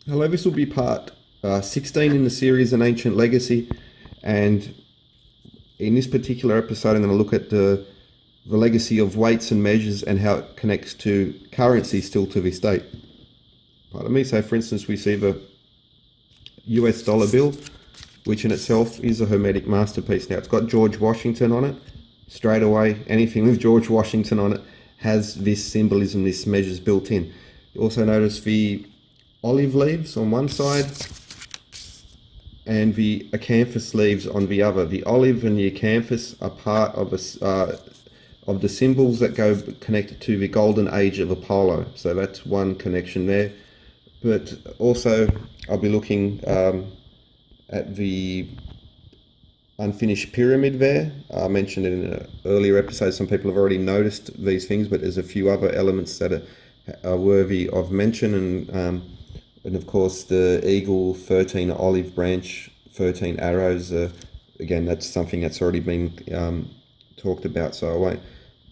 Hello, this will be part 16 in the series An Ancient Legacy, and in this particular episode I'm going to look at the legacy of weights and measures and how it connects to currency still to this date. Pardon me. So for instance, we see the US dollar bill, which in itself is a hermetic masterpiece. Now it's got George Washington on it. Straight away, anything with George Washington on it has this symbolism, this measures built in. You also notice the olive leaves on one side and the acanthus leaves on the other. The olive and the acanthus are part of the symbols that go connected to the golden age of Apollo. So that's one connection there. But also I'll be looking at the unfinished pyramid there. I mentioned in an earlier episode, some people have already noticed these things, but there's a few other elements that are worthy of mention, and of course the eagle, 13 olive branch, 13 arrows. Again, that's something that's already been talked about, so I won't.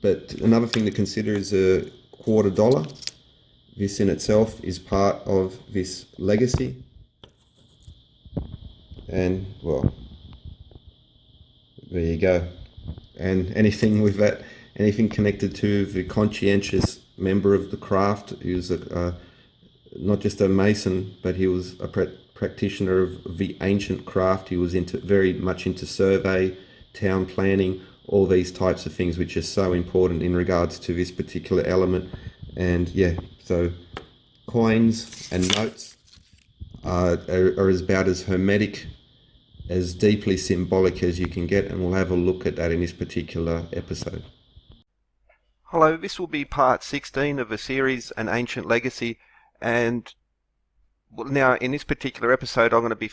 But another thing to consider is a quarter dollar. This in itself is part of this legacy. And well, there you go. And anything with that, anything connected to the conscientious member of the craft, he was not just a mason, but he was a practitioner of the ancient craft. He was very much into survey, town planning, all these types of things, which are so important in regards to this particular element. And yeah, so coins and notes are about as hermetic, as deeply symbolic as you can get, and we'll have a look at that in this particular episode. Hello, this will be part 16 of the series An Ancient Legacy, and now in this particular episode I'm going to be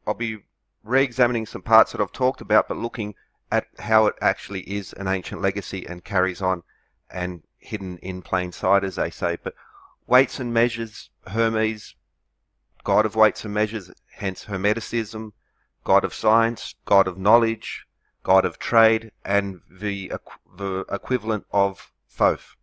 I'll be re-examining some parts that I've talked about, but looking at how it actually is an ancient legacy and carries on and hidden in plain sight, as they say. But weights and measures, Hermes, god of weights and measures, hence Hermeticism, god of science, god of knowledge, god of trade, and the equivalent of Thoth,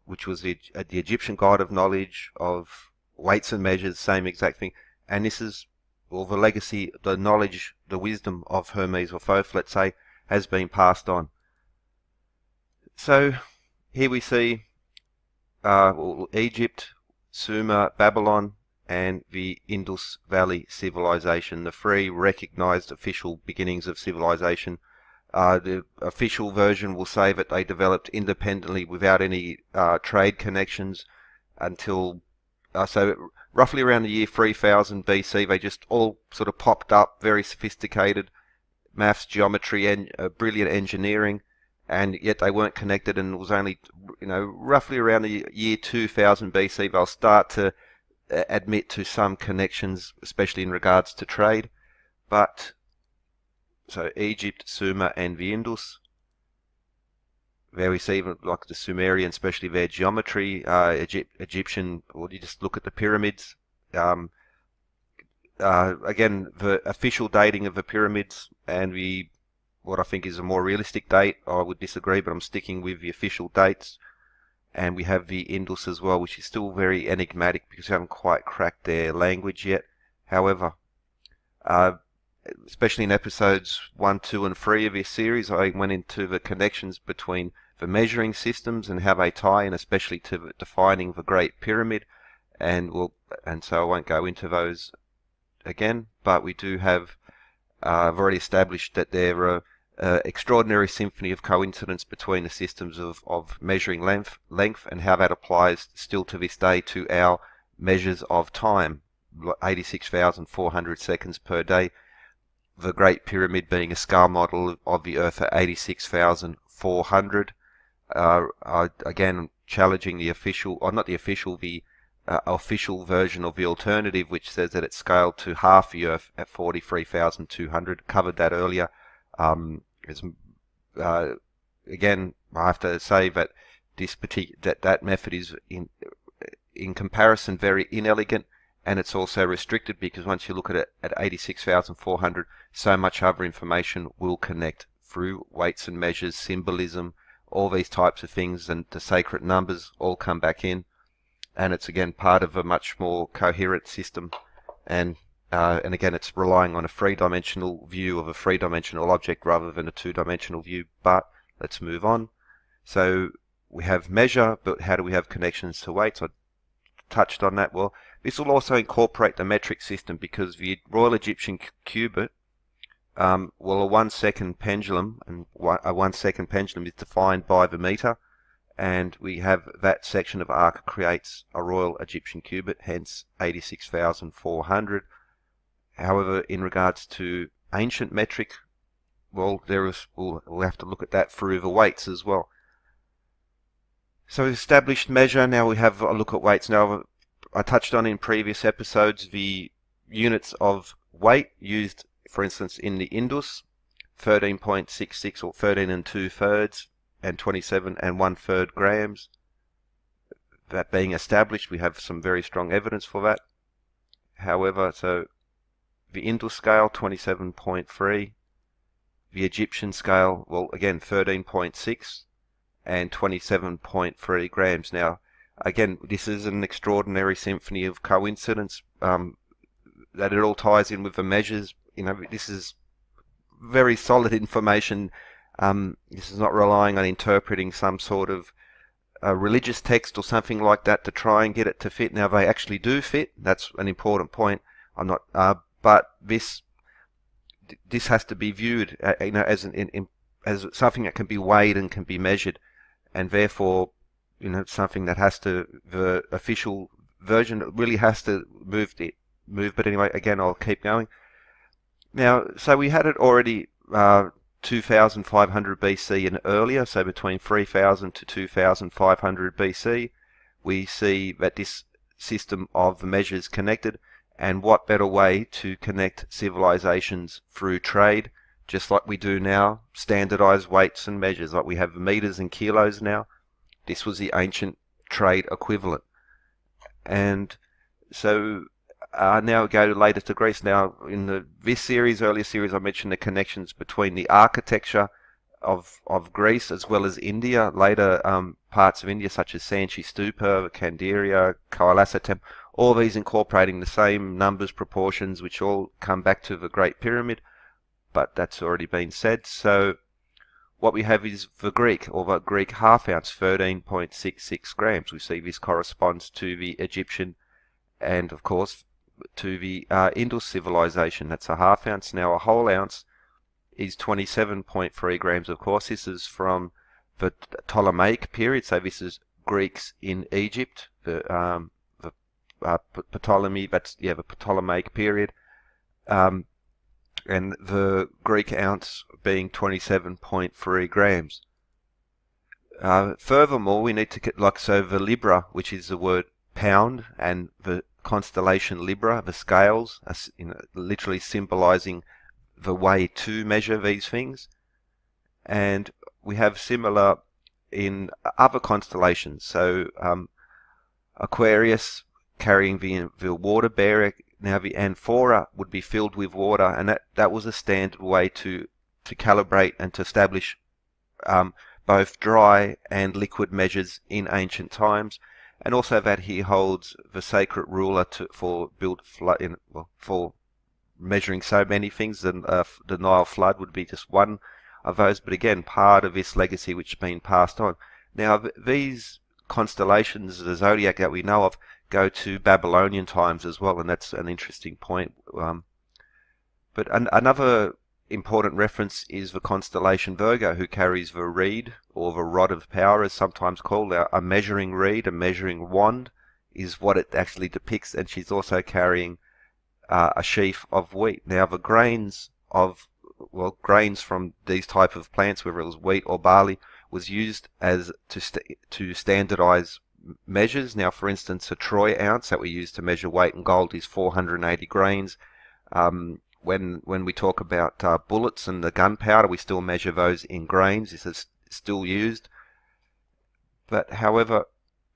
which was the Egyptian god of knowledge, of weights and measures, same exact thing. And this is, well, the legacy, the knowledge, the wisdom of Hermes or Thoth, let's say, has been passed on. So here we see Egypt, Sumer, Babylon, and the Indus Valley civilization, the three recognized official beginnings of civilization. The official version will say that they developed independently without any trade connections until, so roughly around the year 3000 BC, they just all sort of popped up, very sophisticated maths, geometry, and brilliant engineering, and yet they weren't connected, and it was only, roughly around the year 2000 BC they'll start to admit to some connections, especially in regards to trade. But so Egypt, Sumer, and the Indus. There we see even like the Sumerian, especially their geometry. Egyptian, or you just look at the pyramids. Again, the official dating of the pyramids and what I think is a more realistic date, I would disagree, but I'm sticking with the official dates. And we have the Indus as well, which is still very enigmatic because we haven't quite cracked their language yet. However, especially in episodes 1, 2, and 3 of this series, I went into the connections between the measuring systems and how they tie in, especially to defining the Great Pyramid. And so I won't go into those again, but we do have, I've already established that there are extraordinary symphony of coincidence between the systems of measuring length and how that applies still to this day to our measures of time, 86,400 seconds per day. The Great Pyramid being a scale model of the Earth at 86,400. Again, challenging the official, or not the official, the official version of the alternative, which says that it's scaled to half the Earth at 43,200. Covered that earlier. Again, I have to say that that method is in comparison very inelegant, and it's also restricted because once you look at it at 86,400, so much other information will connect through weights and measures, symbolism, all these types of things, and the sacred numbers all come back in. and it's again part of a much more coherent system, and again it's relying on a three-dimensional view of a three-dimensional object rather than a two-dimensional view. But let's move on. So we have measure, but how do we have connections to weights? I touched on that. Well, this will also incorporate the metric system, because the Royal Egyptian cubit, well, a 1 second pendulum, and a 1 second pendulum is defined by the meter, and we have that section of arc creates a Royal Egyptian cubit, hence 86,400. However, in regards to ancient metric, well, we'll have to look at that through the weights as well. So established measure, now we have a look at weights. Now, I touched on in previous episodes the units of weight used, for instance, in the Indus, 13.66 or 13 2/3 and 27 1/3 grams. That being established, we have some very strong evidence for that. However, so the Indus scale, 27.3, the Egyptian scale, well, again, 13.6 and 27.3 grams. Now, again, this is an extraordinary symphony of coincidence, that it all ties in with the measures. You know, this is very solid information. This is not relying on interpreting some sort of religious text or something like that to try and get it to fit. Now, they actually do fit. That's an important point. I'm not, but this has to be viewed, you know, as as something that can be weighed and can be measured, and therefore, you know, something that has to, the official version really has to move. But anyway, again, I'll keep going. Now, so we had it already 2,500 BC and earlier, so between 3,000 to 2,500 BC, we see that this system of measures connected, and what better way to connect civilizations through trade, just like we do now, standardized weights and measures, like we have meters and kilos now. This was the ancient trade equivalent. And so now go later to Greece. Now, in this earlier series, I mentioned the connections between the architecture of Greece as well as India, later parts of India such as Sanchi Stupa, Kandiria, Kailasa Temple, all these incorporating the same numbers, proportions, which all come back to the Great Pyramid, but that's already been said. So what we have is the Greek, or the Greek half ounce, 13.66 grams. We see this corresponds to the Egyptian and, of course, to the Indus civilization. That's a half ounce. Now, a whole ounce is 27.3 grams. Of course, this is from the Ptolemaic period, so this is Greeks in Egypt, the Ptolemy, that's, yeah, the Ptolemaic period, and the Greek ounce being 27.3 grams. Furthermore, we need to get, like, so the Libra, which is the word pound, and the constellation Libra, the scales, you know, literally symbolizing the way to measure these things. And we have similar in other constellations. So Aquarius carrying the water bearer. Now the amphora would be filled with water, and that was a standard way to calibrate and to establish both dry and liquid measures in ancient times. And also that he holds the sacred ruler for measuring so many things. The Nile flood would be just one of those, but again, part of this legacy which has been passed on. Now, these constellations, the zodiac that we know of, go to Babylonian times as well, and that's an interesting point. But another important reference is the constellation Virgo, who carries the reed, or the rod of power, as sometimes called. A measuring reed, a measuring wand, is what it actually depicts, and she's also carrying a sheaf of wheat. Now, the grains from these type of plants, whether it was wheat or barley, was used as to standardize measures. Now, for instance, a troy ounce that we use to measure weight in gold is 480 grains. When we talk about bullets and the gunpowder, we still measure those in grains. This is still used. But however,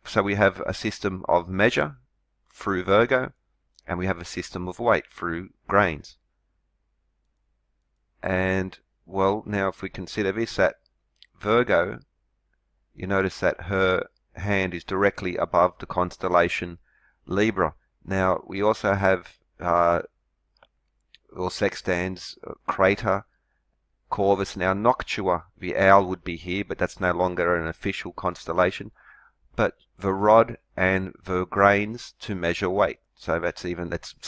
so we have a system of measure through Virgo, and we have a system of weight through grains. And, well, now if we consider this, at Virgo, you notice that her hand is directly above the constellation Libra. Now we also have or sextans, Crater, Corvus. Now Noctua, the owl, would be here, but that's no longer an official constellation. But the rod and the grains to measure weight. So that's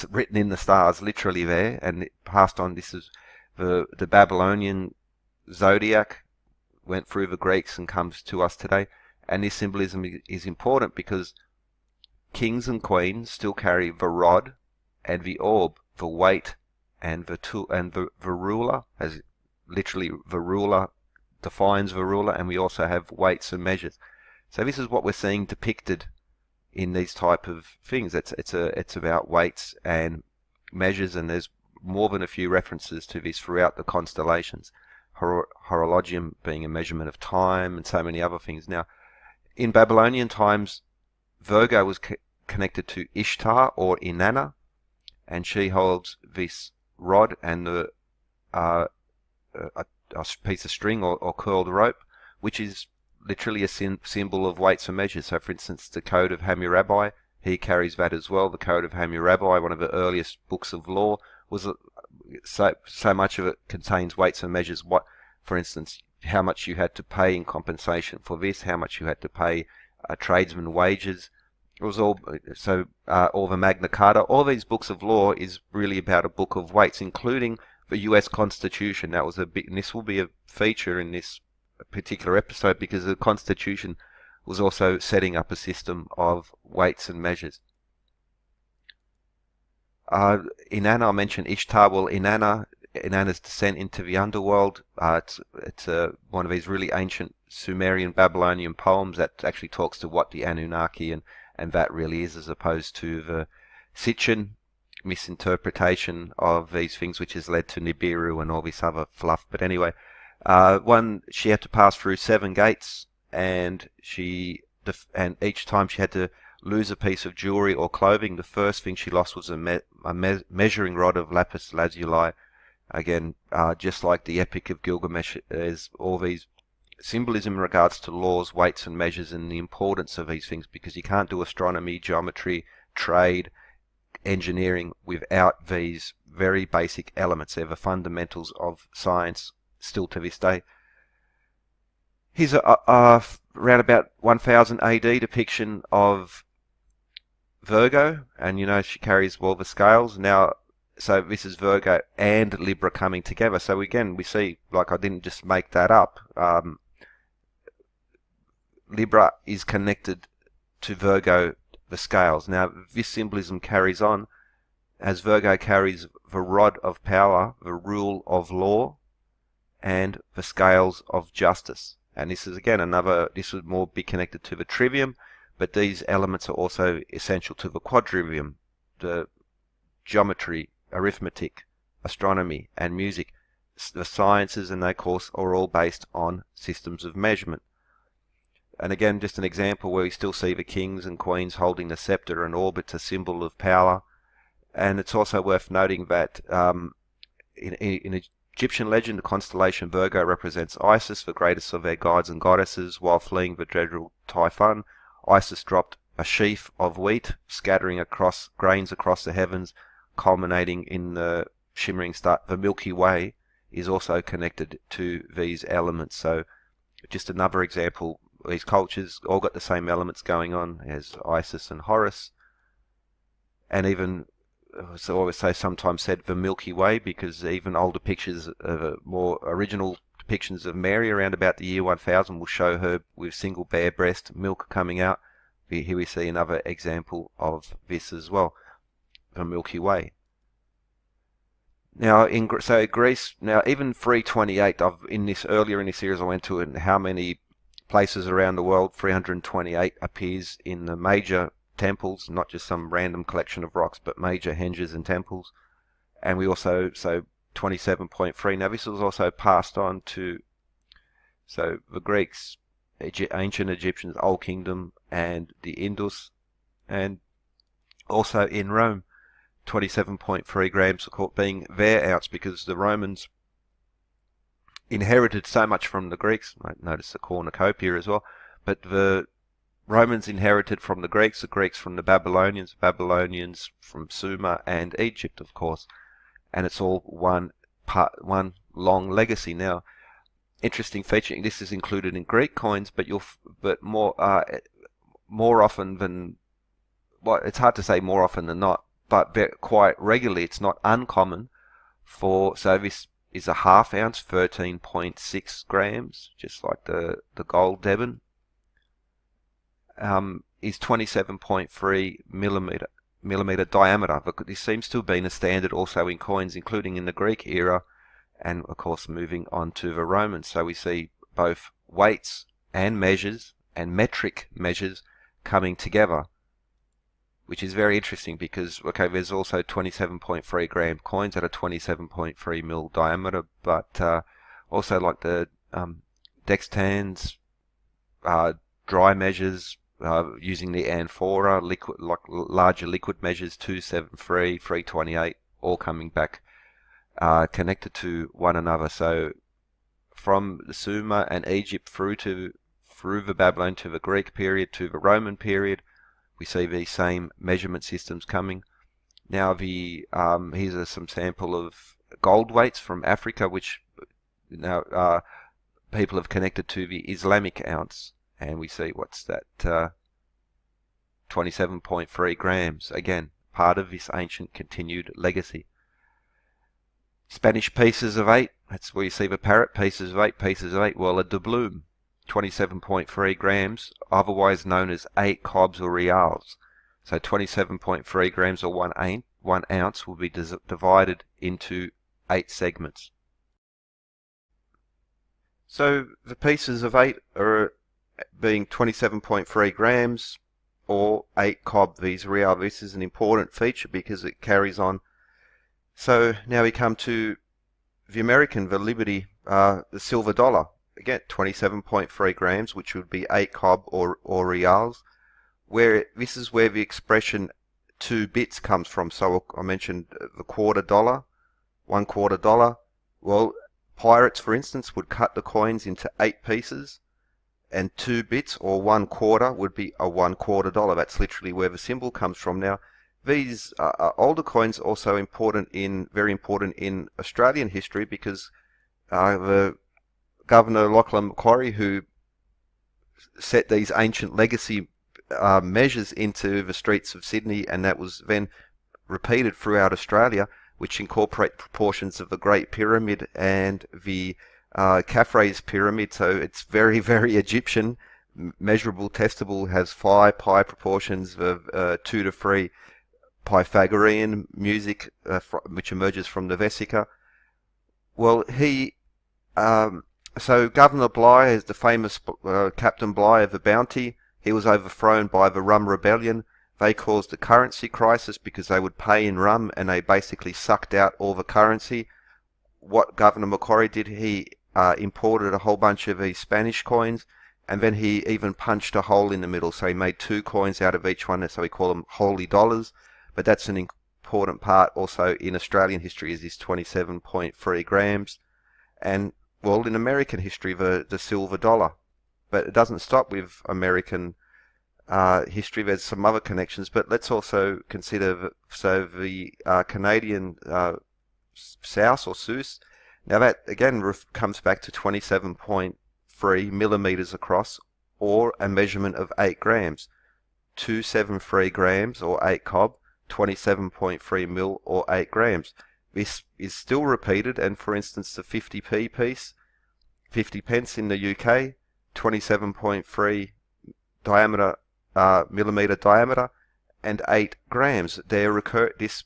written in the stars literally there, and it passed on. This is the Babylonian zodiac, went through the Greeks and comes to us today. And this symbolism is important because kings and queens still carry the rod and the orb, the weight and the tool and the ruler, as literally the ruler defines the ruler, and we also have weights and measures. So this is what we're seeing depicted in these type of things. It's about weights and measures, and there's more than a few references to this throughout the constellations. Horologium being a measurement of time, and so many other things. Now, in Babylonian times, Virgo was connected to Ishtar or Inanna, and she holds this rod and a piece of string or curled rope, which is literally a symbol of weights and measures. So, for instance, the Code of Hammurabi, he carries that as well. The Code of Hammurabi, one of the earliest books of law, was so much of it contains weights and measures. What, for instance, how much you had to pay in compensation for this, how much you had to pay tradesmen wages. It was all all the Magna Carta. All these books of law is really about a book of weights, including the U.S. Constitution. That was and this will be a feature in this particular episode, because the Constitution was also setting up a system of weights and measures. Inanna, I mentioned Ishtar. Well, Inanna's descent into the underworld. It's one of these really ancient Sumerian Babylonian poems that actually talks to what the Anunnaki and that really is, as opposed to the Sitchin misinterpretation of these things, which has led to Nibiru and all this other fluff. But anyway, she had to pass through 7 gates, and each time she had to lose a piece of jewelry or clothing. The first thing she lost was a measuring rod of lapis lazuli. Again, just like the Epic of Gilgamesh, there's all these symbolism in regards to laws, weights and measures, and the importance of these things, because you can't do astronomy, geometry, trade, engineering without these very basic elements. They're the fundamentals of science still to this day. Here's around about 1000 AD depiction of Virgo, and she carries the scales. Now, so this is Virgo and Libra coming together. So again, we see, like, I didn't just make that up. Libra is connected to Virgo, the scales. Now, this symbolism carries on as Virgo carries the rod of power, the rule of law, and the scales of justice. And this is again this would more be connected to the trivium, but these elements are also essential to the quadrivium, the geometry, arithmetic, astronomy, and music. The sciences, and they, of course, are all based on systems of measurement. And again, just an example where we still see the kings and queens holding the scepter and orbit, a symbol of power. And it's also worth noting that in Egyptian legend, the constellation Virgo represents Isis, the greatest of their gods and goddesses. While fleeing the dreadful typhoon, Isis dropped a sheaf of wheat, scattering grains across the heavens, culminating in the shimmering star. The Milky Way is also connected to these elements. So just another example. These cultures all got the same elements going on as Isis and Horus, and even, so I always say, sometimes said the Milky Way, because even older pictures of more original depictions of Mary around about the year 1000 will show her with single bare breast, milk coming out. Here we see another example of this as well, the Milky Way. Now, Greece, now even 328, earlier in this series I went to it, how many places around the world. 328 appears in the major temples, not just some random collection of rocks, but major henges and temples. And we also, 27.3. Now this was also passed on to, the Greeks, ancient Egyptians, Old Kingdom, and the Indus, and also in Rome, 27.3 grams being their ounce, because the Romans inherited so much from the Greeks. I notice the cornucopia as well, but the Romans inherited from the Greeks from the Babylonians from Sumer and Egypt, of course, and it's all one long legacy. Now, interesting feature. This is included in Greek coins, but more often than well, it's hard to say more often than not, but quite regularly, it's not uncommon for. So this is a half ounce, 13.6 grams, just like the gold Devon. Is 27.3 millimeter diameter. But this seems to have been a standard also in coins, including in the Greek era, and of course moving on to the Romans. So we see both weights and measures and metric measures coming together, which is very interesting because, okay, there's also 27.3 gram coins at a 27.3 mil diameter, but also like the dextans, dry measures, using the amphora, liquid, like larger liquid measures, 273, 328, all coming back connected to one another. So from the Sumer and Egypt through the Babylon to the Greek period to the Roman period, we see these same measurement systems coming. Now here's some sample of gold weights from Africa, which now people have connected to the Islamic ounce, and we see what's that, 27.3 grams. Again, part of this ancient continued legacy. Spanish pieces of 8, that's where you see the parrot, pieces of 8. Well, a doubloon, 27.3 grams, otherwise known as 8 cobs or reals. So 27.3 grams or 1 ounce will be divided into 8 segments. So the pieces of 8 are being 27.3 grams or 8 cob these real. This is an important feature because it carries on. So now we come to the American, the Liberty, the silver dollar. Again, 27.3 grams, which would be 8 cob or reals. This is where the expression 2 bits comes from. So I mentioned the quarter dollar, $1/4. Well, pirates, for instance, would cut the coins into 8 pieces, and 2 bits or 1/4 would be a $1/4. That's literally where the symbol comes from. Now, these older coins are also very important in Australian history because the Governor Lachlan Macquarie, who set these ancient legacy measures into the streets of Sydney, and that was then repeated throughout Australia, which incorporate proportions of the Great Pyramid and the Khafre's Pyramid. So it's very, very Egyptian, measurable, testable, has 5 pi proportions of 2 to 3 Pythagorean music, which emerges from the Vesica. Well, so Governor Bligh is the famous Captain Bligh of the Bounty. He was overthrown by the Rum Rebellion. They caused a currency crisis because they would pay in rum and they basically sucked out all the currency. What Governor Macquarie did, he imported a whole bunch of these Spanish coins, and then he even punched a hole in the middle. So he made 2 coins out of each one, so we call them holy dollars. But that's an important part also in Australian history, is this 27.3 grams. And, well, in American history, the silver dollar. But it doesn't stop with American history. There's some other connections, but let's also consider the Canadian South or Seuss. Now that again comes back to 27.3 millimeters across, or a measurement of 8 grams. 273 grams or 8 cob, 27.3 mil or 8 grams. This is still repeated, and for instance the 50p piece, 50 pence in the UK, 27.3 diameter, millimeter diameter, and 8 grams. This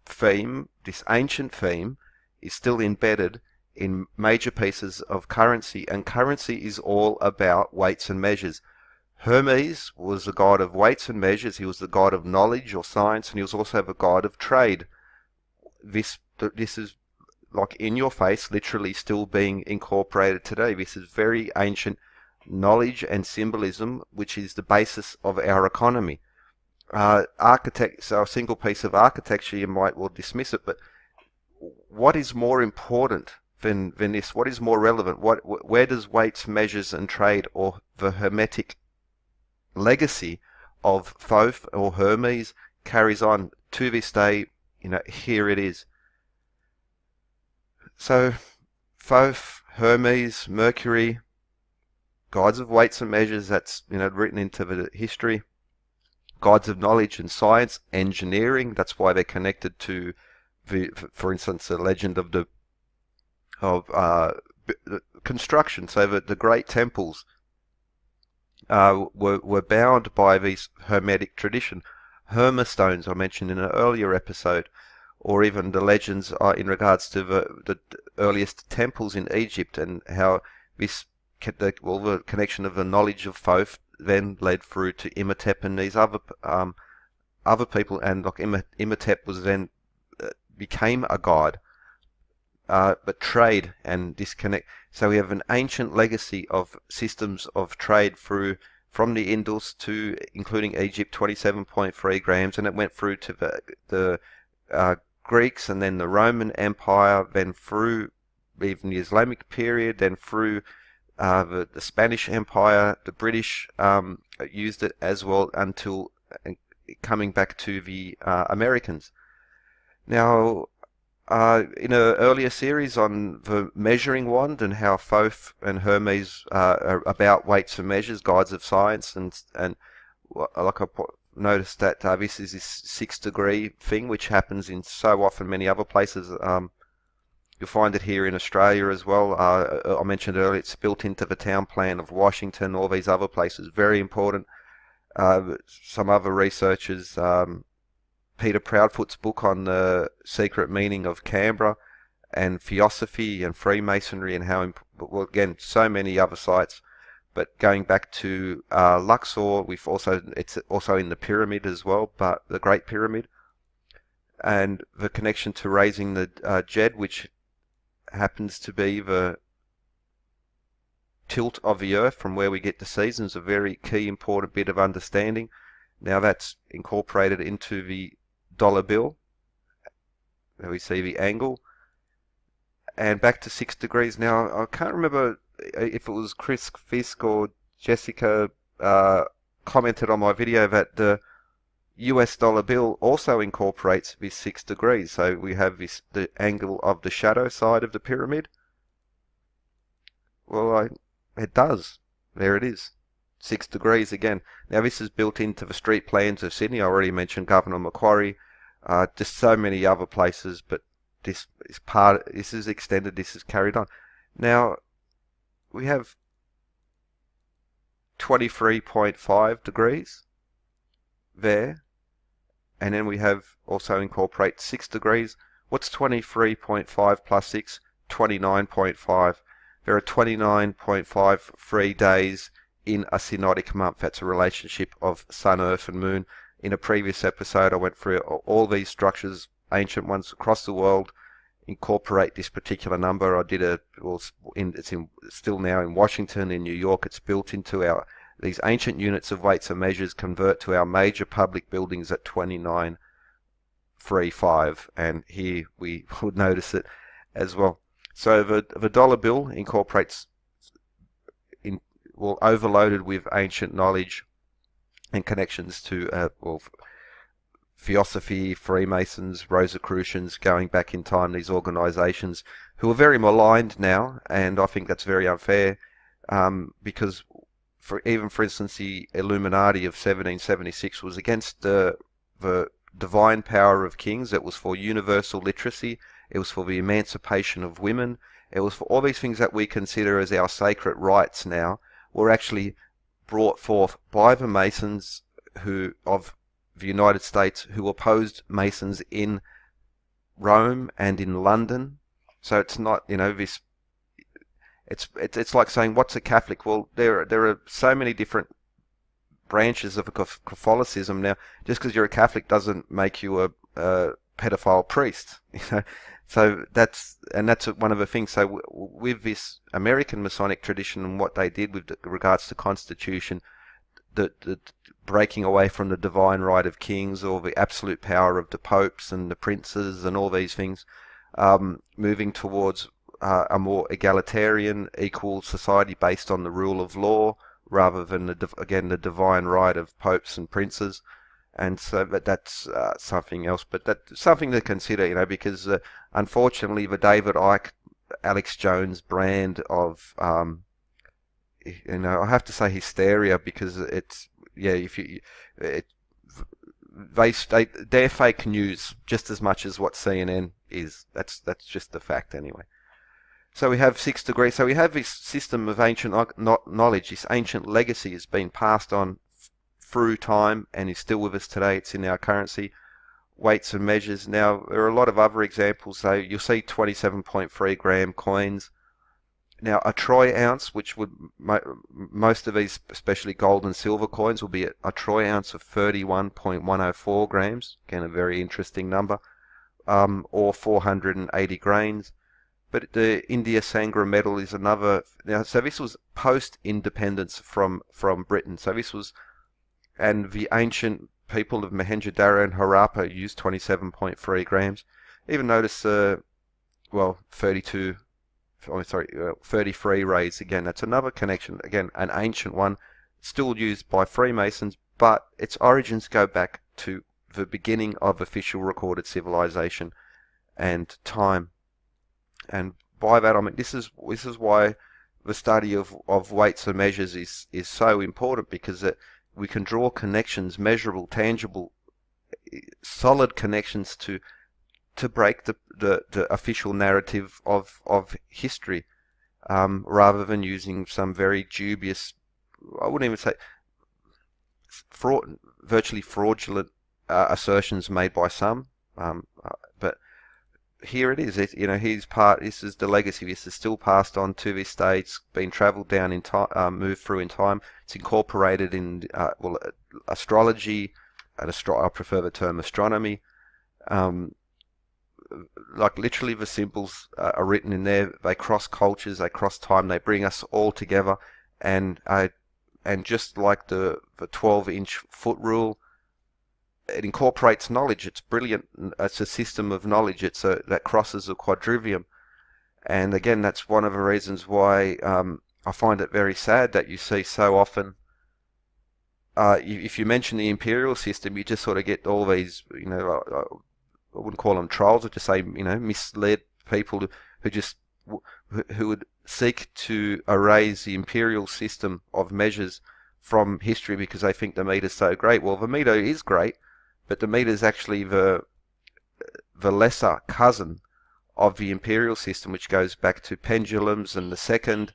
theme, this ancient theme, is still embedded in major pieces of currency, and currency is all about weights and measures. Hermes was the god of weights and measures. He was the god of knowledge or science, and he was also the god of trade. This is like in your face, literally still being incorporated today. This is very ancient knowledge and symbolism, which is the basis of our economy. So a single piece of architecture, you might well dismiss it, but what is more important than this? What is more relevant? Where does weights, measures, and trade, or the Hermetic legacy of Thoth or Hermes carries on to this day. Here it is. So Thoth, Hermes, Mercury, gods of weights and measures, that's written into the history. Gods of knowledge and science, engineering, that's why they're connected to for instance, the legend of the construction. So that the great temples were bound by these Hermetic tradition. Hermes stones I mentioned in an earlier episode, or even the legends in regards to the earliest temples in Egypt, and how this the connection of the knowledge of Thoth then led through to Imhotep and these other people, and like Imhotep was then became a god, but trade and disconnect. So we have an ancient legacy of systems of trade from the Indus to including Egypt, 27.3 grams, and it went through to the Greeks, and then the Roman Empire, then through even the Islamic period, then through the Spanish Empire. The British used it as well until coming back to the Americans. Now, in an earlier series on the measuring wand and how Thoth and Hermes are about weights and measures, gods of science, and like I noticed that this is this 6 degree thing, which happens in so often many other places. You'll find it here in Australia as well. I mentioned earlier, it's built into the town plan of Washington, all these other places. Very important. Some other researchers, Peter Proudfoot's book on the secret meaning of Canberra, and Theosophy and Freemasonry, and how, well, again, so many other sites. But going back to Luxor, it's also in the pyramid as well, but the Great Pyramid, and the connection to raising the Jed, which happens to be the tilt of the Earth from where we get the seasons, a very key important bit of understanding. Now that's incorporated into the dollar bill. There we see the angle. And back to 6 degrees. Now, I can't remember if it was Chris Fisk or Jessica commented on my video that the US dollar bill also incorporates this 6 degrees. So we have the angle of the shadow side of the pyramid. Well, it does. There it is. 6 degrees again. Now this is built into the street plans of Sydney. I already mentioned Governor Macquarie. Just so many other places, but this is extended, this is carried on. Now we have 23.5 degrees there, and then we have also incorporate 6 degrees. What's 23.5 plus 6? 29.5. There are 29.5 free days in a synodic month. That's a relationship of Sun, Earth, and Moon. In a previous episode, I went through all these structures, ancient ones across the world, incorporate this particular number. I did it's still now in Washington, in New York. It's built into these ancient units of weights and measures convert to our major public buildings at 29.35, and here we would notice it as well. So the dollar bill incorporates overloaded with ancient knowledge and connections to Theosophy, Freemasons, Rosicrucians, going back in time, these organizations who are very maligned now, and I think that's very unfair, because for instance, the Illuminati of 1776 was against the divine power of kings. It was for universal literacy. It was for the emancipation of women. It was for all these things that we consider as our sacred rights now were actually brought forth by the Masons of the United States, who opposed Masons in Rome and in London. So it's not, this. It's like saying, what's a Catholic? Well, there are so many different branches of Catholicism now. Just because you're a Catholic doesn't make you a pedophile priest. So that's one of the things. So with this American Masonic tradition and what they did with regards to Constitution, the breaking away from the divine right of kings or the absolute power of the popes and the princes and all these things, moving towards a more egalitarian, equal society based on the rule of law, rather than again the divine right of popes and princes. And so, but that's something else. But that's something to consider, because unfortunately the David Icke, Alex Jones brand of I have to say hysteria, because it's, yeah, if you it, they're fake news just as much as what CNN is. That's just the fact anyway. So we have 6 degrees. So we have this system of ancient knowledge. This ancient legacy has been passed on through time and is still with us today. It's in our currency, weights and measures. Now, there are a lot of other examples. So you'll see 27.3 gram coins. Now, a troy ounce, which would, most of these, especially gold and silver coins, will be a troy ounce of 31.104 grams. Again, a very interesting number, or 480 grains. But the India Sangra medal is another. Now, so this was post-independence from Britain. So this was, and the ancient people of Mohenjo-Daro and Harappa used 27.3 grams. Even notice, 33 rays. Again, that's another connection. Again, an ancient one, still used by Freemasons, but its origins go back to the beginning of official recorded civilization and time. And by that I mean this is why the study of weights and measures is so important, because we can draw connections, measurable, tangible, solid connections to break the official narrative of history, rather than using some very dubious, I wouldn't even say virtually fraudulent assertions made by some. But here it is. This is the legacy. This is still passed on to this day. It's been travelled down in time, moved through in time. It's incorporated in astrology, and I prefer the term astronomy. Like literally, the symbols are written in there. They cross cultures, they cross time, they bring us all together. And just like the 12-inch foot rule, it incorporates knowledge. It's brilliant. It's a system of knowledge. That crosses a quadrivium. And again, that's one of the reasons why I find it very sad that you see so often, if you mention the imperial system, you just sort of get all these, I wouldn't call them trolls, I'd just say, misled people who would seek to erase the imperial system of measures from history because they think the meter's so great. Well, the meter is great, but the meter is actually the lesser cousin of the imperial system, which goes back to pendulums and the second.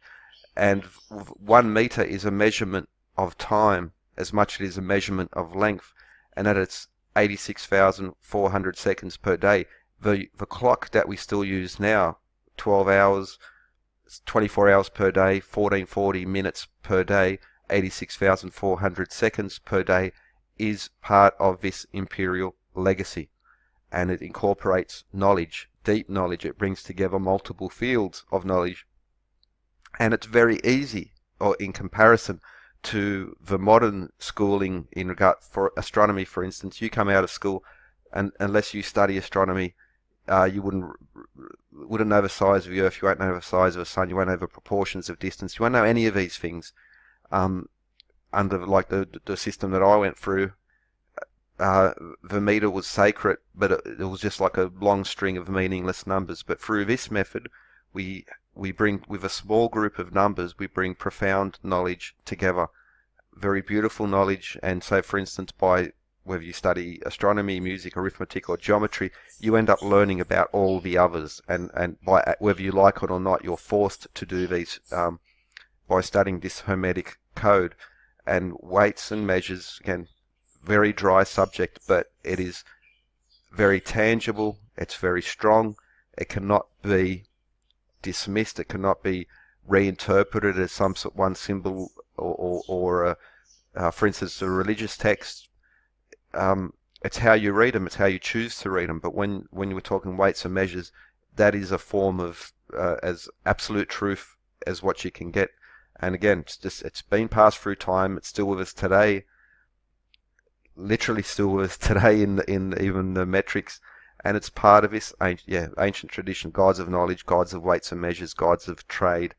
And 1 meter is a measurement of time as much as it is a measurement of length, and that it's 86,400 seconds per day. The clock that we still use now, 12 hours, 24 hours per day, 1440 minutes per day, 86,400 seconds per day, is part of this imperial legacy, and it incorporates knowledge, deep knowledge. It brings together multiple fields of knowledge, and it's very easy, or in comparison to the modern schooling in regard for astronomy, for instance. You come out of school, and unless you study astronomy, you wouldn't know the size of the Earth, you won't know the size of the Sun, you won't know the proportions of distance, you won't know any of these things. Under like the system that I went through, the meter was sacred, but it was just like a long string of meaningless numbers. But through this method, we bring, with a small group of numbers, we bring profound knowledge together, very beautiful knowledge. And so, for instance, by whether you study astronomy, music, arithmetic, or geometry, you end up learning about all the others. And by whether you like it or not, you're forced to do these by studying this Hermetic code. And weights and measures, again, very dry subject, but it is very tangible. It's very strong. It cannot be dismissed. It cannot be reinterpreted as one symbol or for instance, a religious text. It's how you read them. It's how you choose to read them. But when you were talking weights and measures, that is a form of as absolute truth as what you can get. And again, it's been passed through time. It's still with us today. Literally still with us today in even the metrics. And it's part of this ancient tradition, gods of knowledge, gods of weights and measures, gods of trade.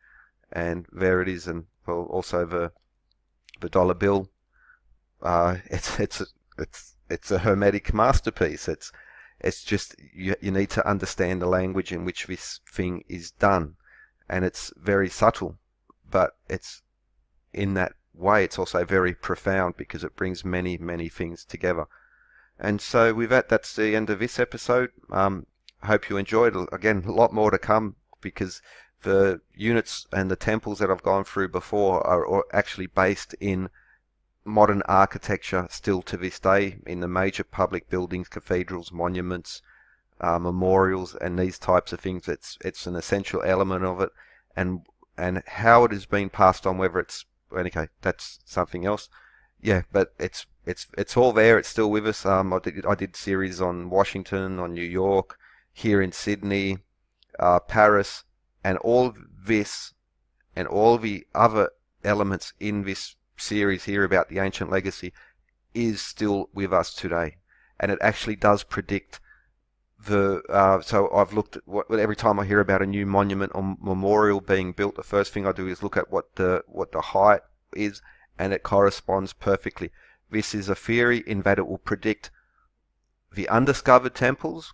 And there it is. And also the dollar bill. It's a hermetic masterpiece. It's just you need to understand the language in which this thing is done, and it's very subtle, but it's in that way it's also very profound because it brings many things together. And so with that, that's the end of this episode. I hope you enjoyed. Again, a lot more to come because the units and the temples that I've gone through before are actually based in modern architecture still to this day, in the major public buildings, cathedrals, monuments, memorials, and these types of things. It's an essential element of it, and how it has been passed on, whether it's okay, that's something else. Yeah, but it's all there. It's still with us. I did series on Washington, on New York, here in Sydney, Paris, and all this and all the other elements in this series here about the ancient legacy is still with us today, and it actually does predict the. So I've looked at every time I hear about a new monument or memorial being built, the first thing I do is look at what the height is, and it corresponds perfectly. This is a theory in that it will predict the undiscovered temples.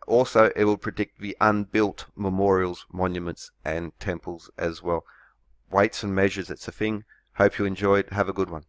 Also, it will predict the unbuilt memorials, monuments, and temples as well. Weights and measures, it's a thing. Hope you enjoyed. Have a good one.